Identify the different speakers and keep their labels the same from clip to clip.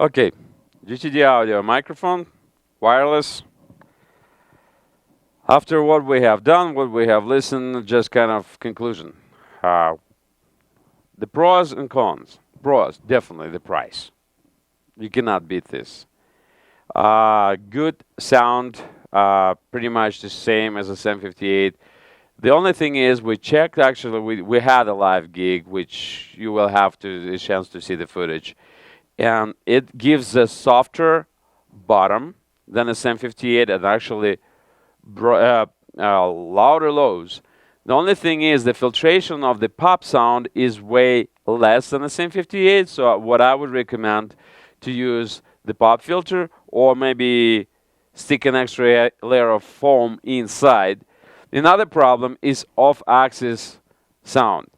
Speaker 1: Okay, GTDaudio microphone, wireless. After what we have done, what we have listened, just kind of conclusion. The pros and cons. Pros, definitely the price. You cannot beat this. Good sound, pretty much the same as a 758. The only thing is we checked, actually, we had a live gig, which you will have a chance to see the footage. And it gives a softer bottom than a 758 and actually louder lows. The only thing is the filtration of the pop sound is way less than the 758, so what I would recommend to use the pop filter or maybe stick an extra layer of foam inside. Another problem is off-axis sound.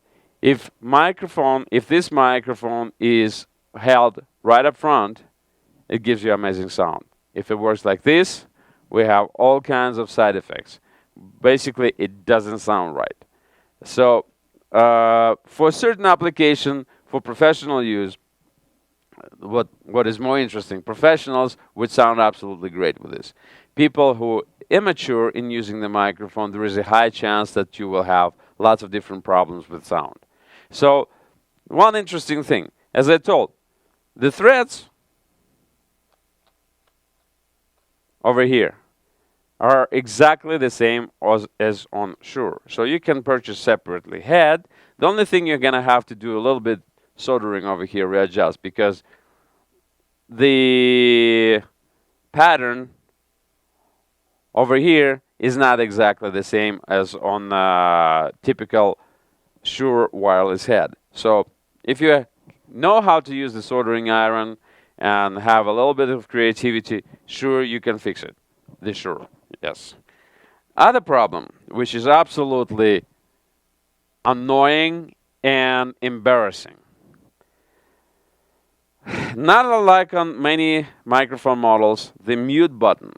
Speaker 1: If this microphone is held right up front, it gives you amazing sound. If it works like this, we have all kinds of side effects. Basically, it doesn't sound right. So, for certain application, for professional use, what is more interesting, professionals would sound absolutely great with this. People who are immature in using the microphone, there is a high chance that you will have lots of different problems with sound. So, one interesting thing, as I told, the threads over here are exactly the same as on Shure. So you can purchase separately head. The only thing you're going to have to do a little bit soldering over here, readjust, because the pattern over here is not exactly the same as on typical Shure wireless head. So if you know how to use the soldering iron and have a little bit of creativity, sure, you can fix it. The Shure, yes. Other problem, which is absolutely annoying and embarrassing. Not unlike on many microphone models, the mute button.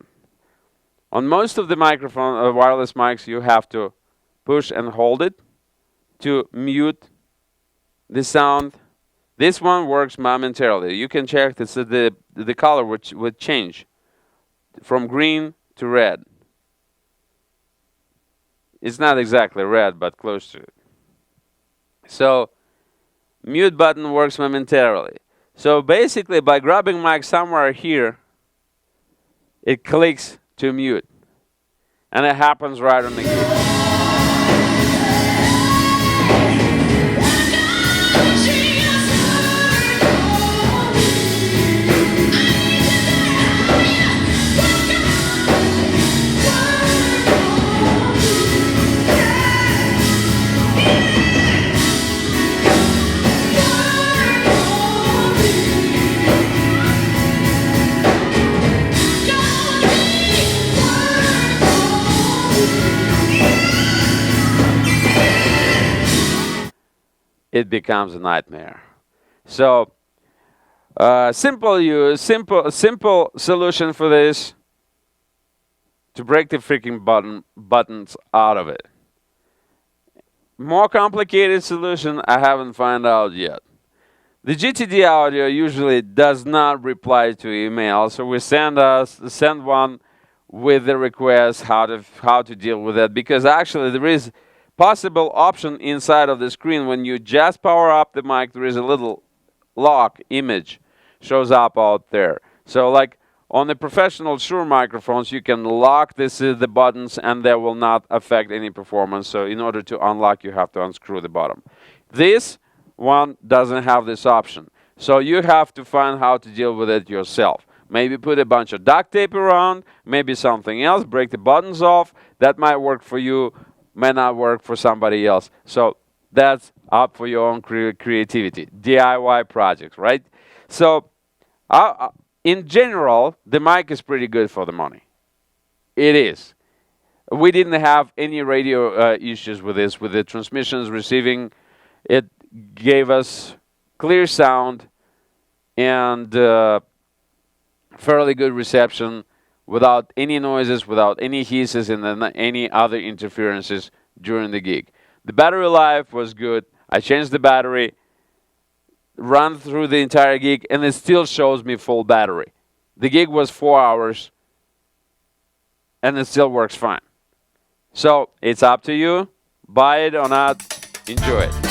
Speaker 1: On most of the microphone wireless mics, you have to push and hold it to mute the sound. This one works momentarily. You can check this, the color would change from green to red. It's not exactly red, but close to it. So, mute button works momentarily. So basically, by grabbing mic somewhere here, it clicks to mute. And it happens right on the key. It becomes a nightmare. So, simple solution for this, to break the freaking buttons out of it. More complicated solution, I haven't found out yet. The GTDaudio usually does not reply to email, so we send one with the request how to deal with that, because actually there is possible option inside of the screen. When you just power up the mic, there is a little lock image shows up out there. So like on the professional Shure microphones, you can lock the buttons and they will not affect any performance. So in order to unlock, you have to unscrew the bottom. This one doesn't have this option. So you have to find how to deal with it yourself. Maybe put a bunch of duct tape around, maybe something else, break the buttons off. That might work for you, may not work for somebody else. So that's up for your own creativity. DIY projects, right? So in general, the mic is pretty good for the money. It is. We didn't have any radio issues with this. With the transmissions receiving, it gave us clear sound and fairly good reception, without any noises, without any hisses, and then any other interferences during the gig. The battery life was good. I changed the battery run through the entire gig, and it still shows me full battery. The gig was 4 hours, and it still works fine. So it's up to you. Buy it or not, enjoy it.